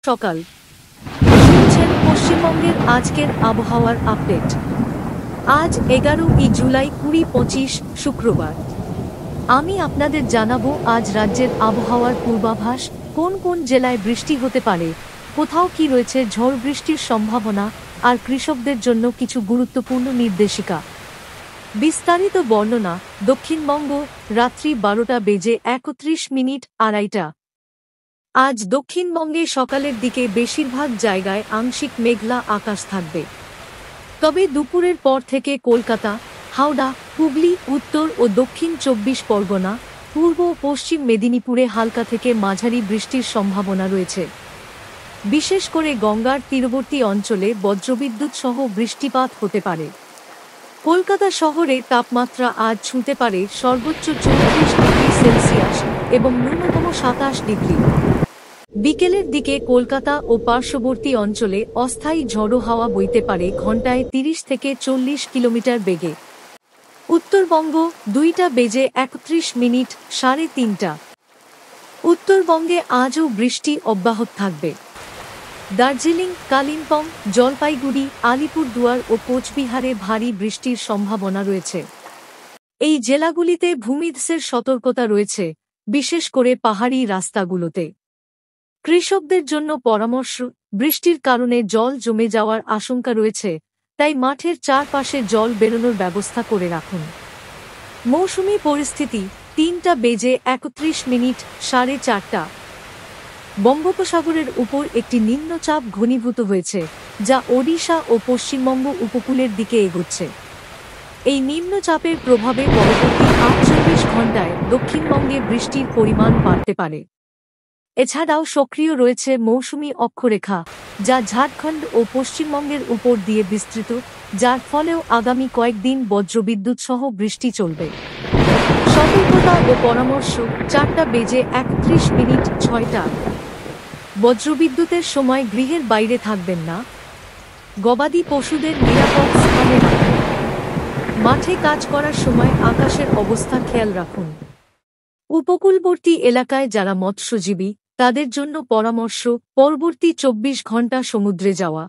সকাল শুনছেন পশ্চিমবঙ্গের আজকের আবহাওয়ার আপডেট। আজ 11ই জুলাই 2025 শুক্রবার। আমি আপনাদের জানাবো আজ রাজ্যের আবহাওয়ার পূর্বাভাস, কোন কোন জেলায় বৃষ্টি হতে পারে, কোথাও কি রয়েছে ঝড় বৃষ্টির সম্ভাবনা, আর কৃষকদের জন্য কিছু গুরুত্বপূর্ণ নির্দেশিকা। বিস্তারিত বর্ণনা। দক্ষিণবঙ্গ, রাত্রি 12:31 আড়াইটা। আজ দক্ষিণবঙ্গে সকালের দিকে বেশিরভাগ জায়গায় আংশিক মেঘলা আকাশ থাকবে, তবে দুপুরের পর থেকে কলকাতা, হাওড়া, হুগলি, উত্তর ও দক্ষিণ 24 পরগনা, পূর্ব ও পশ্চিম মেদিনীপুরে হালকা থেকে মাঝারি বৃষ্টির সম্ভাবনা রয়েছে। বিশেষ করে গঙ্গার তীরবর্তী অঞ্চলে বজ্রবিদ্যুৎ সহ বৃষ্টিপাত হতে পারে। কলকাতা শহরে তাপমাত্রা আজ ছুঁতে পারে সর্বোচ্চ 34 ডিগ্রি সেলসিয়াস এবং ন্যূনতম 27 ডিগ্রি। বিকেলের দিকে কলকাতা ও পার্শ্ববর্তী অঞ্চলে অস্থায়ী ঝড়ো হাওয়া বইতে পারে ঘণ্টায় 30 থেকে 40 কিলোমিটার বেগে। উত্তরবঙ্গ 2:31 3:30। উত্তরবঙ্গে আজও বৃষ্টি অব্যাহত থাকবে। দার্জিলিং, কালিম্পং, জলপাইগুড়ি, আলিপুরদুয়ার ও কোচবিহারে ভারী বৃষ্টির সম্ভাবনা রয়েছে। এই জেলাগুলিতে ভূমিধসের সতর্কতা রয়েছে, বিশেষ করে পাহাড়ি রাস্তাগুলোতে। কৃষকদের জন্য পরামর্শ, বৃষ্টির কারণে জল জমে যাওয়ার আশঙ্কা রয়েছে, তাই মাঠের চারপাশে জল বেরোনোর ব্যবস্থা করে রাখুন। মৌসুমি পরিস্থিতি 3:31 4:30। বঙ্গোপসাগরের উপর একটি নিম্নচাপ ঘনীভূত হয়েছে, যা ওড়িশা ও পশ্চিমবঙ্গ উপকূলের দিকে এগোচ্ছে। এই নিম্নচাপের প্রভাবে পরবর্তী 48 ঘণ্টায় দক্ষিণবঙ্গে বৃষ্টির পরিমাণ বাড়তে পারে। এছাড়াও সক্রিয় রয়েছে মৌসুমি অক্ষরেখা, যা ঝাড়খণ্ড ও পশ্চিমবঙ্গের উপর দিয়ে বিস্তৃত, যার ফলেও আগামী কয়েকদিন বজ্রবিদ্যুৎ সহ বৃষ্টি চলবে। সতর্কতা ও পরামর্শ। 4:31 6টা। বজ্রবিদ্যুতের সময় গৃহের বাইরে থাকবেন না। গবাদি পশুদের নিরাপদ স্থানে রাখুন। মাঠে কাজ করার সময় আকাশের অবস্থা খেয়াল রাখুন। উপকূলবর্তী এলাকায় যারা মৎস্যজীবী, তাদের জন্য পরামর্শ, পরবর্তী 24 ঘণ্টা সমুদ্রে যাওয়া